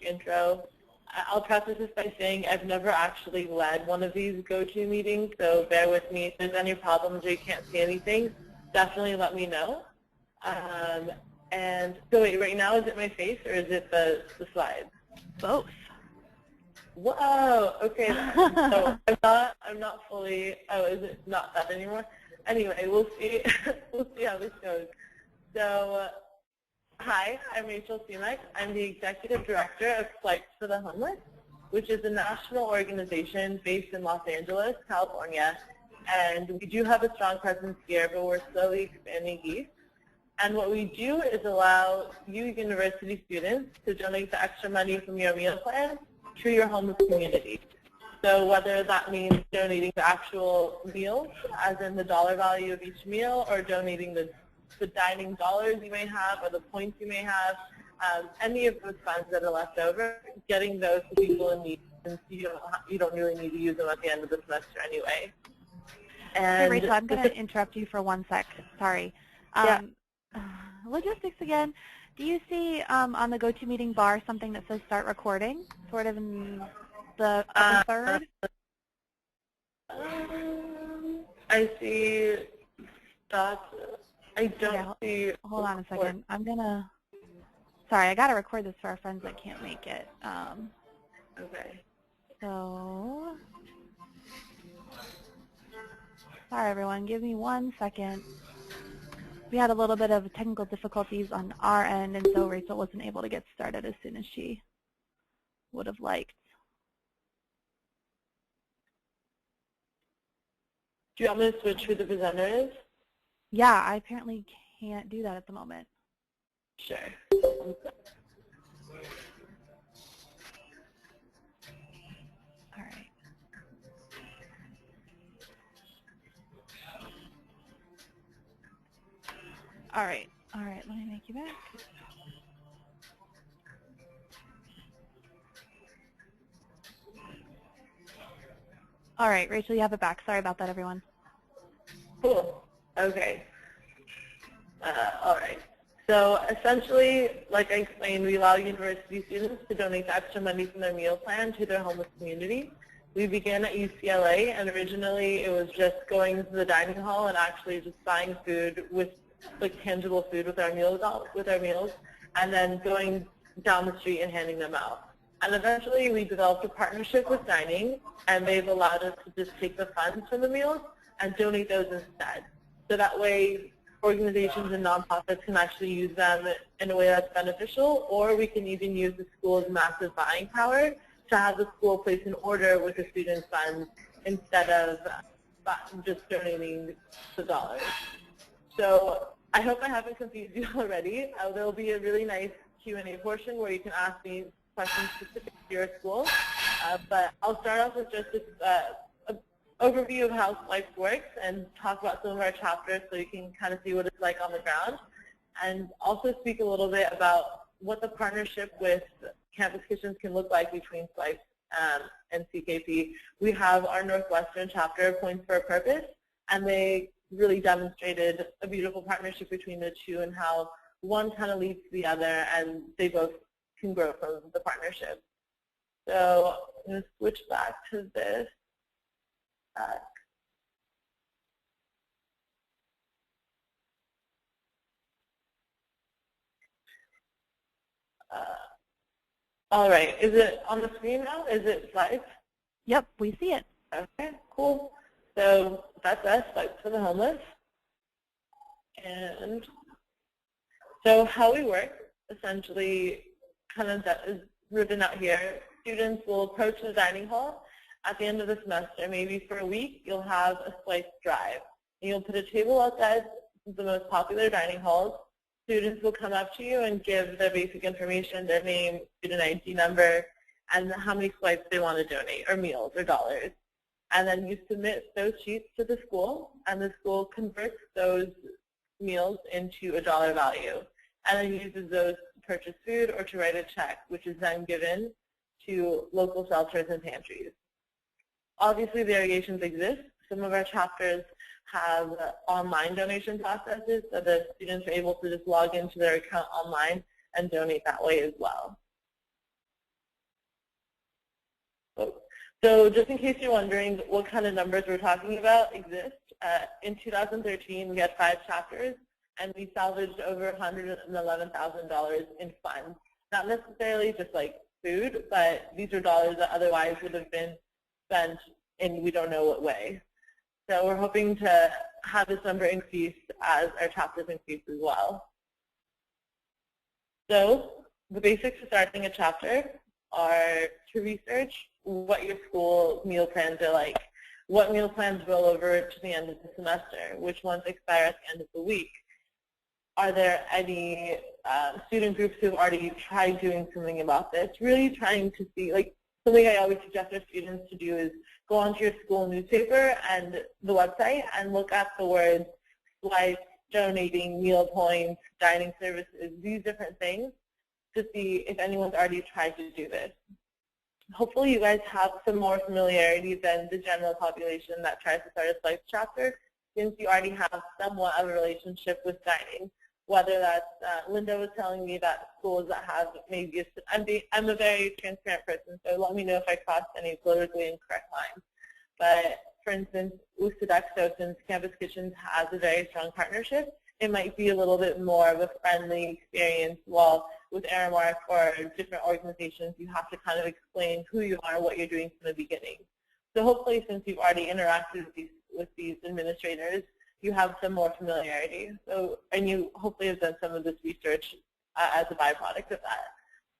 intro. I'll preface this by saying I've never actually led one of these go-to meetings, so bear with me. If there's any problems or you can't see anything, definitely let me know. And so wait, right now is it my face or is it the slides? Both. Whoa, okay then. So I'm not fully, oh, is it not that anymore? Anyway, we'll see, we'll see how this goes. So, hi, I'm Rachel Seamek. I'm the Executive Director of Flights for the Homeless, which is a national organization based in Los Angeles, California. And we do have a strong presence here, but we're slowly expanding east. And what we do is allow you university students to donate the extra money from your meal plan to your homeless community. So whether that means donating the actual meals, as in the dollar value of each meal, or donating the dining dollars you may have or the points you may have, any of those funds that are left over, getting those to people in need, since you don't really need to use them at the end of the semester anyway. And hey, Rachel, I'm going to interrupt you for 1 sec. Sorry. Yeah. Logistics again. Do you see on the GoToMeeting bar something that says start recording, sort of in the upper third? I see that. I don't see. Hold on a second. I'm going to, sorry, I got to record this for our friends that can't make it. Okay. So, sorry everyone, give me 1 second. We had a little bit of technical difficulties on our end, and so Rachel wasn't able to get started as soon as she would have liked. Do you want me to switch who the presenter is? Yeah, I apparently can't do that at the moment. Sure. All right. All right, let me make you back. All right, Rachel, you have it back. Sorry about that, everyone. Cool. Okay. All right. So essentially, like I explained, we allow university students to donate the extra money from their meal plan to their homeless community. We began at UCLA, and originally it was just going to the dining hall and actually just buying food with, like, tangible food with our meals, and then going down the street and handing them out. And eventually we developed a partnership with dining, and they've allowed us to just take the funds from the meals and donate those instead. So that way organizations and nonprofits can actually use them in a way that's beneficial, or we can even use the school's massive buying power to have the school place an order with the student funds instead of just donating the dollars. So I hope I haven't confused you already. There will be a really nice Q&A portion where you can ask me questions specific to your school. But I'll start off with just an overview of how Swipes works and talk about some of our chapters so you can kind of see what it's like on the ground. And also speak a little bit about what the partnership with Campus Kitchens can look like between Swipes and CKP. We have our Northwestern chapter, Points for a Purpose, and they really demonstrated a beautiful partnership between the two and how one kind of leads to the other and they both can grow from the partnership. So I'm going to switch back to this. All right, is it on the screen now? Is it live? Yep, we see it. Okay, cool. So that's us, Flights for the Homeless. And so how we work, essentially, kind of that is written out here. Students will approach the dining hall at the end of the semester. Maybe for a week, you'll have a Swipes drive. You'll put a table outside the most popular dining halls. Students will come up to you and give their basic information, their name, student ID number, and how many swipes they want to donate, or meals, or dollars. And then you submit those sheets to the school, and the school converts those meals into a dollar value, and then uses those to purchase food or to write a check, which is then given to local shelters and pantries. Obviously, variations exist. Some of our chapters have online donation processes so the students are able to just log into their account online and donate that way as well. So just in case you're wondering what kind of numbers we're talking about exist, in 2013 we had 5 chapters and we salvaged over $111,000 in funds. Not necessarily just like food, but these are dollars that otherwise would have been spent in we don't know what way. So we're hoping to have this number increase as our chapters increase as well. So the basics of starting a chapter are to research what your school meal plans are like, what meal plans roll over to the end of the semester, which ones expire at the end of the week. Are there any student groups who have already tried doing something about this? Really trying to see, like something I always suggest our students to do is go onto your school newspaper and the website and look at the words swipes, donating, meal points, dining services, these different things to see if anyone's already tried to do this. Hopefully you guys have some more familiarity than the general population that tries to start a swipes chapter, since you already have somewhat of a relationship with dining. Whether that's, Linda was telling me that schools that have maybe, I'm a very transparent person, so let me know if I crossed any politically incorrect lines. But for instance, with Sodexo, since Campus Kitchens has a very strong partnership, it might be a little bit more of a friendly experience, while with Aramark or different organizations, you have to kind of explain who you are, what you're doing from the beginning. So hopefully, since you've already interacted with these administrators, you have some more familiarity. So, and you hopefully have done some of this research as a byproduct of that.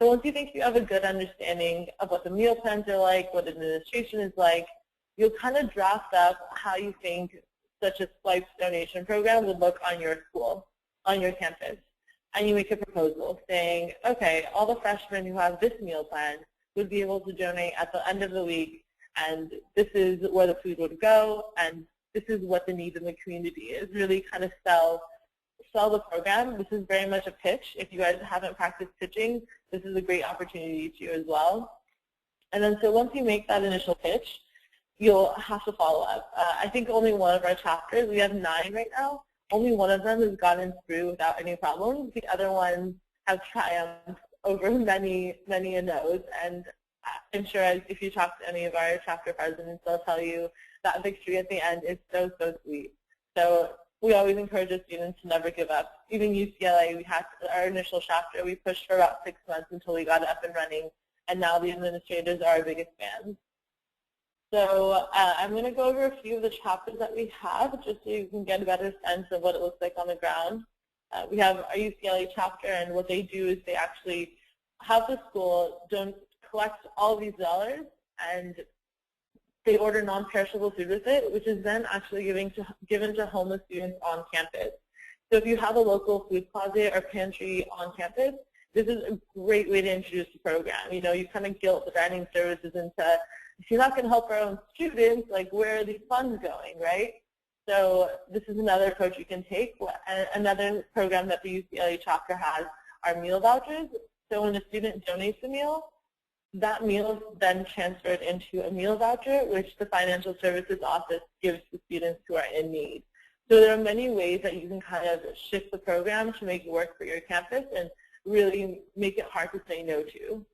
So once you think you have a good understanding of what the meal plans are like, what administration is like, you'll kind of draft up how you think such a swipes donation program would look on your school, on your campus. And you make a proposal saying, okay, all the freshmen who have this meal plan would be able to donate at the end of the week, and this is where the food would go, and this is what the need in the community is. Really kind of sell the program. This is very much a pitch. If you guys haven't practiced pitching, this is a great opportunity to you as well. And then so once you make that initial pitch, you'll have to follow up. I think only one of our chapters, we have 9 right now, only one of them has gotten through without any problems. The other ones have triumphed over many, many a no's. And I'm sure if you talk to any of our chapter presidents, they'll tell you that victory at the end is so, so sweet. So we always encourage our students to never give up. Even UCLA, we had our initial chapter, we pushed for about 6 months until we got it up and running, and now the administrators are our biggest fans. So I'm going to go over a few of the chapters that we have, just so you can get a better sense of what it looks like on the ground. We have our UCLA chapter, and what they do is they actually have the school collect all these dollars, and they order non-perishable food with it, which is then actually given to homeless students on campus. So if you have a local food closet or pantry on campus, this is a great way to introduce the program. You know, you kind of guilt the dining services into, if you're not going to help our own students, like where are these funds going, right? So this is another approach you can take. Another program that the UCLA chapter has are meal vouchers. So when a student donates a meal, that meal is then transferred into a meal voucher, which the Financial Services Office gives to students who are in need. So there are many ways that you can kind of shift the program to make it work for your campus and really make it hard to say no to.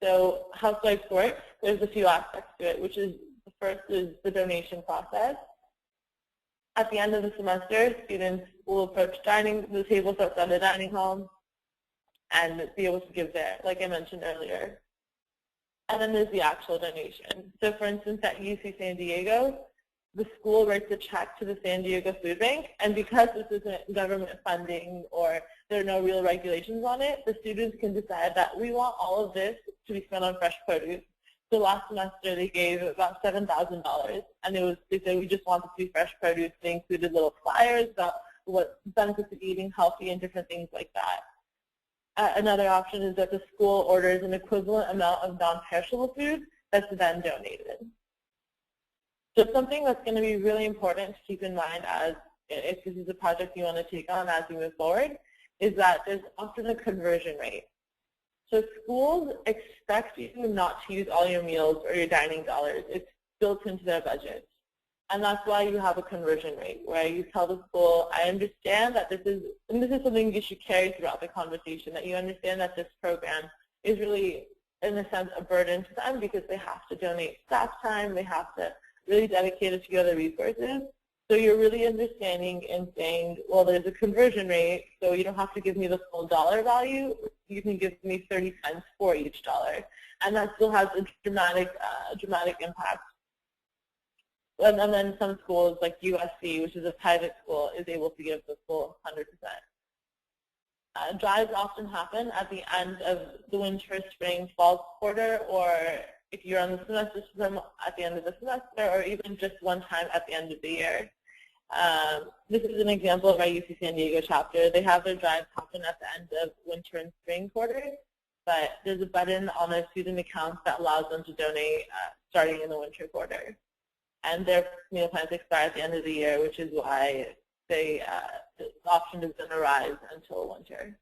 So how swipes works, there's a few aspects to it, which is the first is the donation process. At the end of the semester, students will approach the tables outside the dining hall and be able to give there, like I mentioned earlier. And then there's the actual donation. So for instance, at UC San Diego, the school writes a check to the San Diego Food Bank, and because this isn't government funding or there are no real regulations on it, the students can decide that we want all of this to be spent on fresh produce. So last semester they gave about $7,000, and they said we just want this to be fresh produce. They included little flyers about what benefits of eating healthy and different things like that. Another option is that the school orders an equivalent amount of non-perishable food that's then donated. So something that's going to be really important to keep in mind as if this is a project you want to take on as we move forward is that there's often a conversion rate. So schools expect you not to use all your meals or your dining dollars. It's built into their budget. And that's why you have a conversion rate where you tell the school, I understand that this is something you should carry throughout the conversation, that you understand that this program is really in a sense, a burden to them because they have to donate staff time, they have to really dedicate it to other resources. So you're really understanding and saying, well, there's a conversion rate, so you don't have to give me the full dollar value. You can give me 30 cents for each dollar, and that still has a dramatic impact. And then some schools like USC, which is a private school, is able to give the full 100%. Drives often happen at the end of the winter, spring, fall quarter, or if you're on the semester system at the end of the semester, or even just one time at the end of the year. This is an example of our UC San Diego chapter. They have their drives happen at the end of winter and spring quarters, but there's a button on their student accounts that allows them to donate starting in the winter quarter. And their meal plans expire at the end of the year, which is why the option doesn't arise until winter.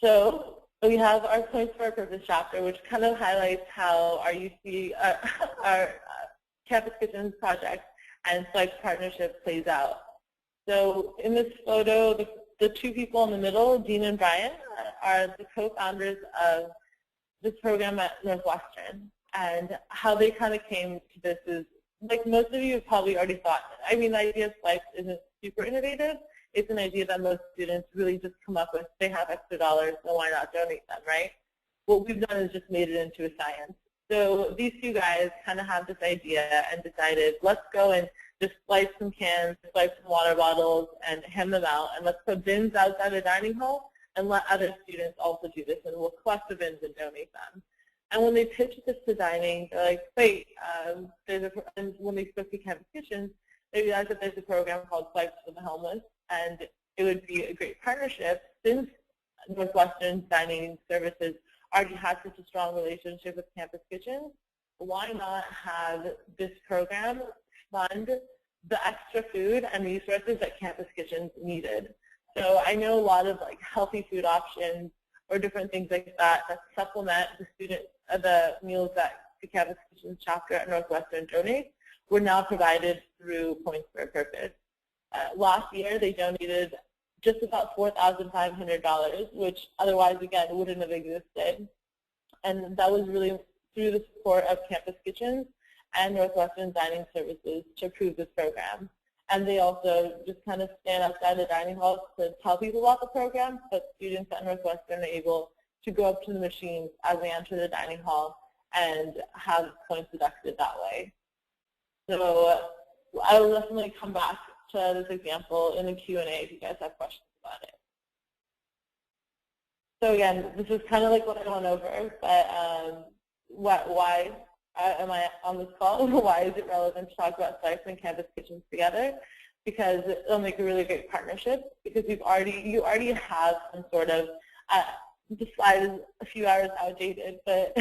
So we have our Points for Our Purpose chapter, which kind of highlights how our UC, our Campus Kitchens project and Swipes partnership plays out. So in this photo, the two people in the middle, Dean and Brian, are the co-founders of this program at Northwestern. And how they kind of came to this is, like most of you have probably already thought, I mean, the idea of Swipes isn't super innovative. It's an idea that most students really just come up with. They have extra dollars, so why not donate them, right? What we've done is just made it into a science. So these two guys kind of have this idea and decided, let's go and just swipe some cans, swipe some water bottles, and hand them out, and let's put bins outside the dining hall and let other students also do this, and we'll collect the bins and donate them. And when they pitched this to dining, they're like, wait, and when they spoke to Campus Kitchens, they realized that there's a program called Swipes for the Homeless, and it would be a great partnership since Northwestern's dining services already had such a strong relationship with Campus Kitchens. Why not have this program fund the extra food and resources that Campus Kitchens needed? So I know a lot of like healthy food options or different things like that that supplement the meals that the Campus Kitchens chapter at Northwestern donates were now provided through Points for a Purpose. Last year, they donated just about $4,500, which otherwise, again, wouldn't have existed. And that was really through the support of Campus Kitchens and Northwestern Dining Services to approve this program. And they also just kind of stand outside the dining halls to tell people about the program, but students at Northwestern are able to go up to the machines as they enter the dining hall and have points deducted that way. So I will definitely come back to this example in the Q&A if you guys have questions about it. So again, this is kind of like what I went over, but why am I on this call? Why is it relevant to talk about Swipes and Campus Kitchens together? Because it'll make a really great partnership. Because you already have some sort of the slide is a few hours outdated, but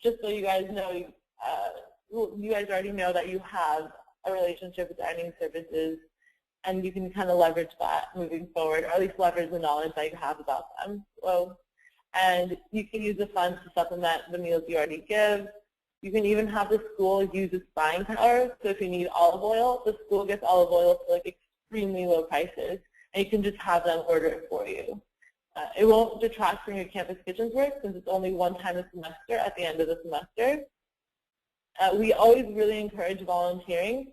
just so you guys know, you guys already know that you have a relationship with dining services, and you can kind of leverage that moving forward, or at least leverage the knowledge that you have about them. So, and you can use the funds to supplement the meals you already give. You can even have the school use its buying power. So if you need olive oil, the school gets olive oil for like extremely low prices, and you can just have them order it for you. It won't detract from your Campus Kitchens work since it's only one time a semester at the end of the semester. We always really encourage volunteering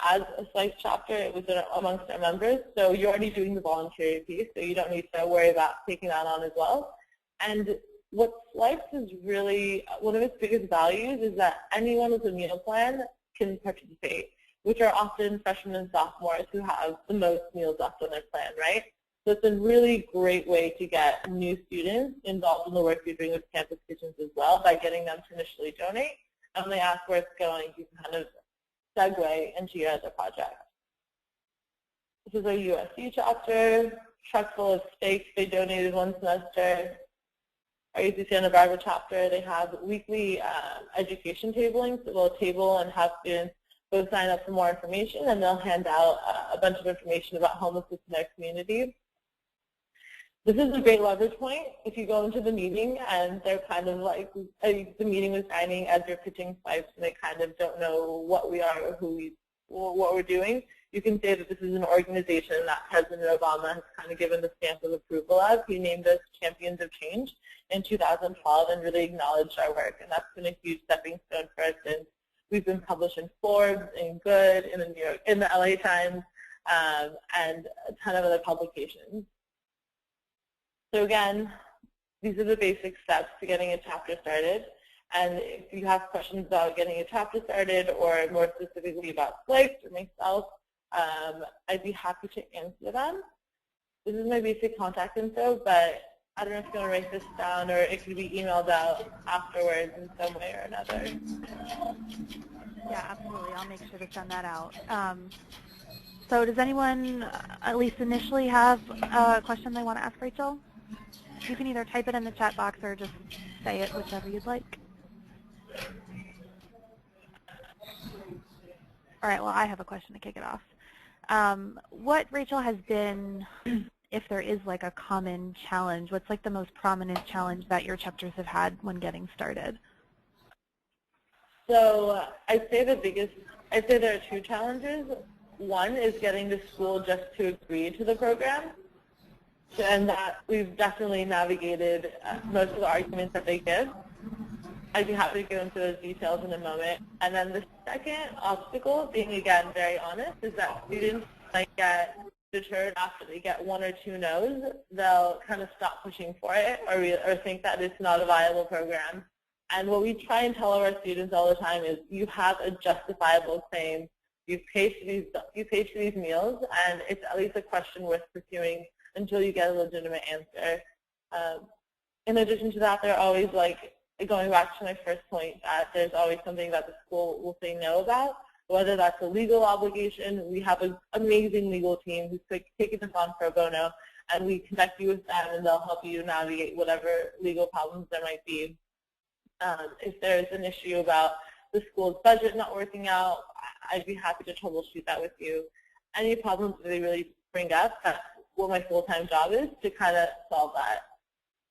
as a Swipes chapter amongst our members. So you're already doing the volunteering piece, so you don't need to worry about taking that on as well. And what Swipes is really, one of its biggest values is that anyone with a meal plan can participate, which are often freshmen and sophomores who have the most meals left on their plan, right? So it's a really great way to get new students involved in the work you're doing with Campus Kitchens as well by getting them to initially donate. And when they ask where it's going, you can kind of segue into your other project. This is our USC chapter, truck full of steaks they donated one semester. Our UC Santa Barbara chapter, they have weekly education tabling, so they'll table and have students go sign up for more information, and they'll hand out a bunch of information about homelessness in their community. This is a great leverage point. If you go into the meeting and they're kind of like, the meeting was dining as you're pitching Swipes and they kind of don't know what we are or what we're doing, You can say that this is an organization that President Obama has kind of given the stamp of approval of. He named us Champions of Change in 2012 and really acknowledged our work, and that's been a huge stepping stone for us since. We've been published in Forbes, in Good, in the LA Times, and a ton of other publications. So again, these are the basic steps to getting a chapter started. And if you have questions about getting a chapter started or more specifically about Spikes or myself, I'd be happy to answer them. This is my basic contact info, but I don't know if you want to write this down or it could be emailed out afterwards in some way or another. Yeah, absolutely. I'll make sure to send that out. So does anyone, at least initially, have a question they want to ask Rachel? You can either type it in the chat box or just say it, whichever you'd like. All right, well, I have a question to kick it off. What, Rachel, has been, if there is like a common challenge, what's like the most prominent challenge that your chapters have had when getting started? So I'd say there are two challenges. One is getting the school just to agree to the program, and that we've definitely navigated most of the arguments that they give. I'd be happy to go into those details in a moment. And then the second obstacle, being again very honest, is that students might get deterred after they get one or two no's. They'll kind of stop pushing for it or think that it's not a viable program. And what we try and tell our students all the time is you have a justifiable claim. You've paid for these meals, and it's at least a question worth pursuing until you get a legitimate answer. In addition to that, they're always like, going back to my first point, that there's always something that the school will say no about, whether that's a legal obligation. We have an amazing legal team who's taking this on pro bono, and we connect you with them, and they'll help you navigate whatever legal problems there might be. If there's an issue about the school's budget not working out, I'd be happy to troubleshoot that with you. Any problems that they really bring up, that's what my full-time job is, to kind of solve that.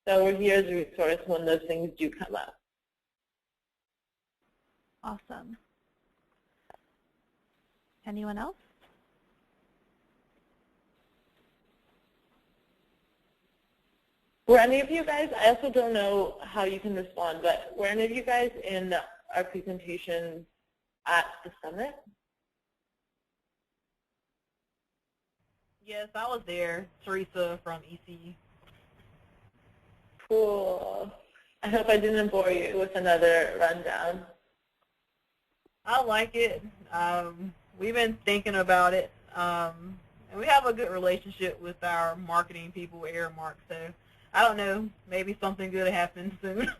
So we're here as a resource when those things do come up. Awesome. Anyone else? Were any of you guys, I also don't know how you can respond, but were any of you guys in our presentations at the summit? Yes, I was there. Teresa from EC. Cool. I hope I didn't bore you with another rundown. I like it. We've been thinking about it, and we have a good relationship with our marketing people, Aramark, so I don't know, maybe something good happens soon.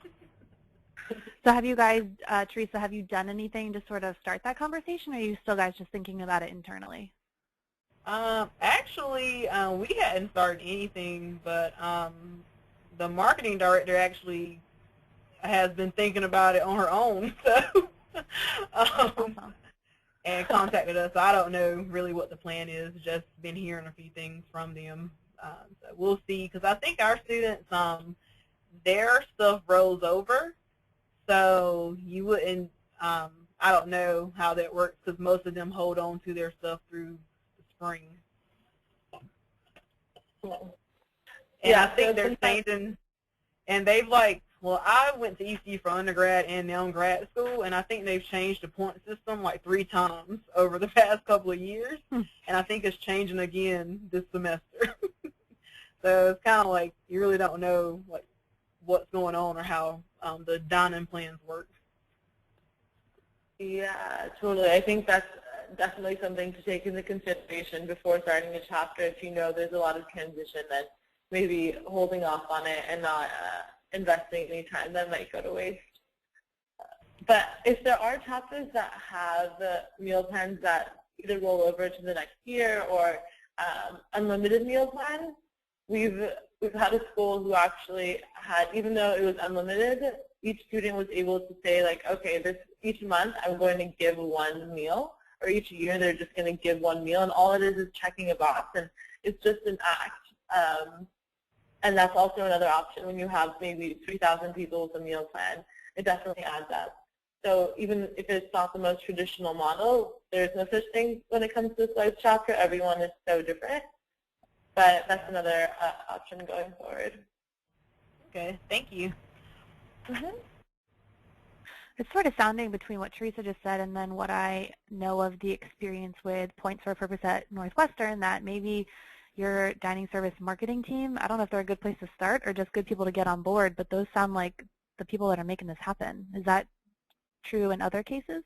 So have you guys, Teresa, have you done anything to sort of start that conversation, or are you still guys just thinking about it internally? Actually, we hadn't started anything, but the marketing director actually has been thinking about it on her own, so and contacted us. So I don't know really what the plan is. Just been hearing a few things from them. So we'll see, because I think our students, their stuff rolls over, so you wouldn't. I don't know how that works, because most of them hold on to their stuff through the spring. And yeah, I think they're changing, and they've well, I went to EC for undergrad and now grad school, and I think they've changed the point system like 3 times over the past couple of years, and I think it's changing again this semester. So it's kind of like you really don't know what's going on or how the dining plans work. Yeah, totally. I think that's definitely something to take into consideration before starting a chapter. If you know there's a lot of transition, then maybe holding off on it and not investing any time that might go to waste. But if there are chapters that have meal plans that either roll over to the next year or unlimited meal plans, we've had a school who actually had, even though it was unlimited, each student was able to say, like, okay, each month I'm going to give one meal, or each year they're just going to give one meal, and all it is checking a box, and it's just an act. And that's also another option when you have maybe 3,000 people with a meal plan. It definitely adds up. So even if it's not the most traditional model, there's no such thing when it comes to slice chapter. Everyone is so different. But that's another option going forward. Okay, thank you. Mm-hmm. It's sort of sounding between what Teresa just said and then what I know of the experience with Points for a Purpose at Northwestern, that maybe your dining service marketing team, I don't know if they're a good place to start or just good people to get on board, but those sound like the people that are making this happen. Is that true in other cases?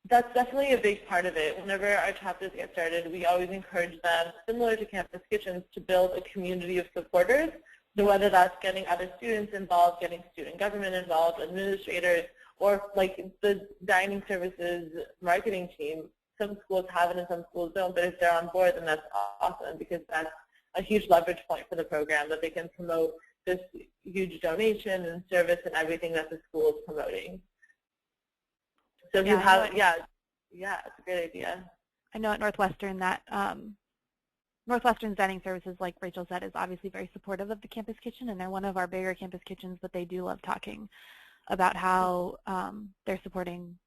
That's definitely a big part of it. Whenever our chapters get started, we always encourage them, similar to Campus Kitchens, to build a community of supporters. So whether that's getting other students involved, getting student government involved, administrators, or like the dining services marketing team, some schools have it and some schools don't, but if they're on board, then that's awesome, because that's a huge leverage point for the program, that they can promote this huge donation and service and everything that the school is promoting. So if you have, it's a great idea. I know at Northwestern that Northwestern's dining services, like Rachel said, is obviously very supportive of the Campus Kitchen, and they're one of our bigger Campus Kitchens, but they do love talking about how they're supporting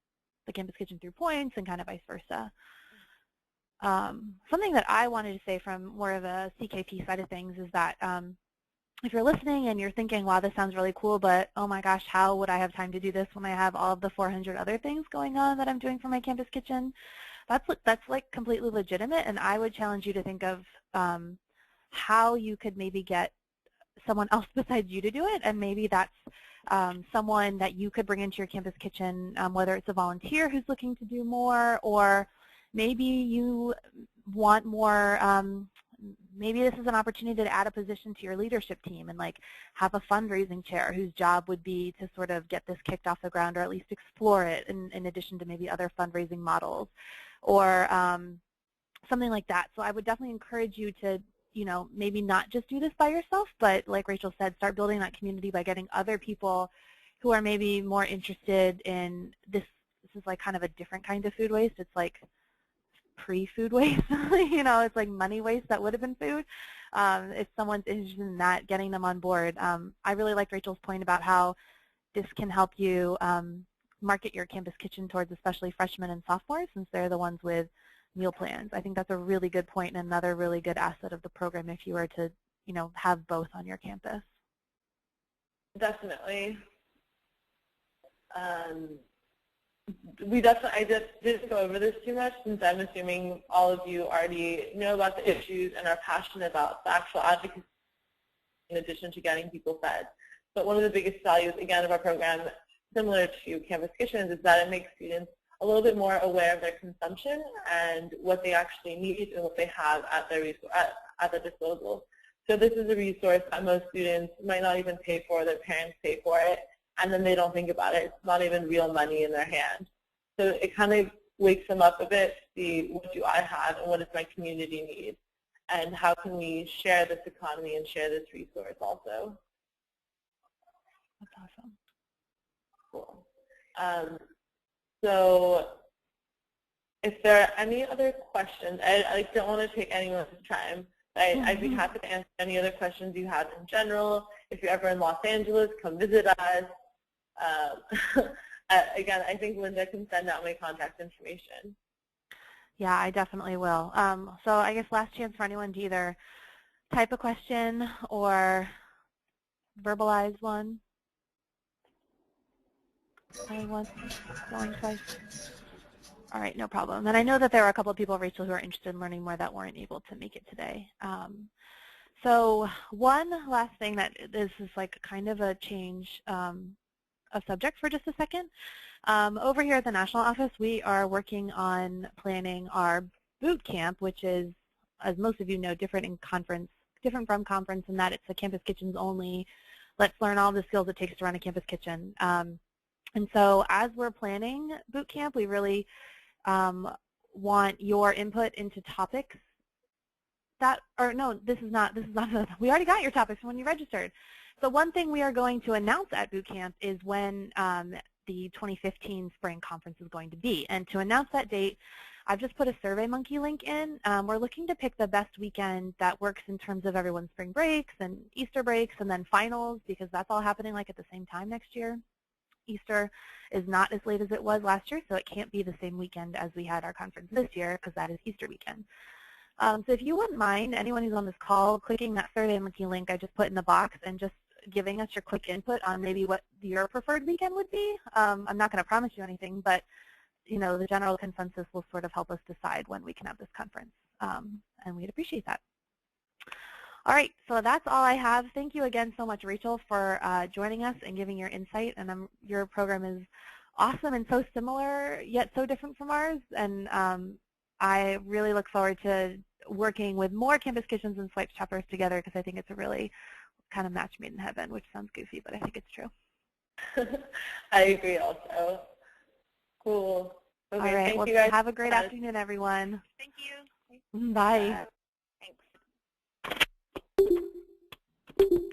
the Campus Kitchen through points and kind of vice versa. Something that I wanted to say from more of a CKP side of things is that if you're listening and you're thinking, wow, this sounds really cool, but oh my gosh, how would I have time to do this when I have all of the 400 other things going on that I'm doing for my Campus Kitchen? That's like completely legitimate, and I would challenge you to think of how you could maybe get someone else besides you to do it, and maybe that's someone that you could bring into your Campus Kitchen, whether it's a volunteer who's looking to do more, or maybe you want more, maybe this is an opportunity to add a position to your leadership team and like have a fundraising chair whose job would be to sort of get this kicked off the ground, or at least explore it in addition to maybe other fundraising models, or something like that. So I would definitely encourage you to, you know, maybe not just do this by yourself, but like Rachel said, start building that community by getting other people who are maybe more interested in this. This is like kind of a different kind of food waste. It's like pre-food waste, you know, it's like money waste that would have been food. If someone's interested in that, getting them on board. I really liked Rachel's point about how this can help you market your Campus Kitchen towards especially freshmen and sophomores, since they're the ones with meal plans. I think that's a really good point and another really good asset of the program if you were to, you know, have both on your campus. Definitely. I just didn't go over this too much, since I'm assuming all of you already know about the issues and are passionate about the actual advocacy in addition to getting people fed. But one of the biggest values, again, of our program, similar to Campus Kitchens, is that it makes students a little bit more aware of their consumption and what they actually need and what they have at their disposal. So this is a resource that most students might not even pay for, their parents pay for it, and then they don't think about it. It's not even real money in their hand. So it kind of wakes them up a bit to see, what do I have and what does my community need, and how can we share this economy and share this resource also. That's awesome. Cool. So if there are any other questions, I don't want to take anyone's time. I'd be happy to answer any other questions you have in general. If you're ever in Los Angeles, come visit us. Again, I think Linda can send out my contact information. Yeah, I definitely will. So I guess last chance for anyone to either type a question or verbalize one. Going once, going twice. All right, no problem. And I know that there are a couple of people, Rachel, who are interested in learning more that weren't able to make it today. So one last thing, that this is like kind of a change of subject for just a second. Over here at the national office, we are working on planning our boot camp, which is, as most of you know, different from conference in that it's a Campus Kitchens only. Let's learn all the skills it takes to run a Campus Kitchen. And so as we're planning boot camp, we really want your input into topics that, or no, this is not, we already got your topics when you registered. So one thing we are going to announce at boot camp is when the 2015 spring conference is going to be. And to announce that date, I've just put a SurveyMonkey link in. We're looking to pick the best weekend that works in terms of everyone's spring breaks and Easter breaks and then finals, because that's all happening like at the same time next year. Easter is not as late as it was last year, so it can't be the same weekend as we had our conference this year because that is Easter weekend. So if you wouldn't mind, anyone who's on this call, clicking that SurveyMonkey link I just put in the box and just giving us your quick input on maybe what your preferred weekend would be. I'm not going to promise you anything, but the general consensus will sort of help us decide when we can have this conference, and we'd appreciate that. All right, so that's all I have. Thank you again so much, Rachel, for joining us and giving your insight. And your program is awesome and so similar, yet so different from ours. And I really look forward to working with more Campus Kitchens and Swipes chapters together because I think it's a really kind of match made in heaven, which sounds goofy, but I think it's true. I agree also. Cool. Okay, all right, thank well, you guys. Have a great afternoon, everyone. Thank you. Bye. Thanks.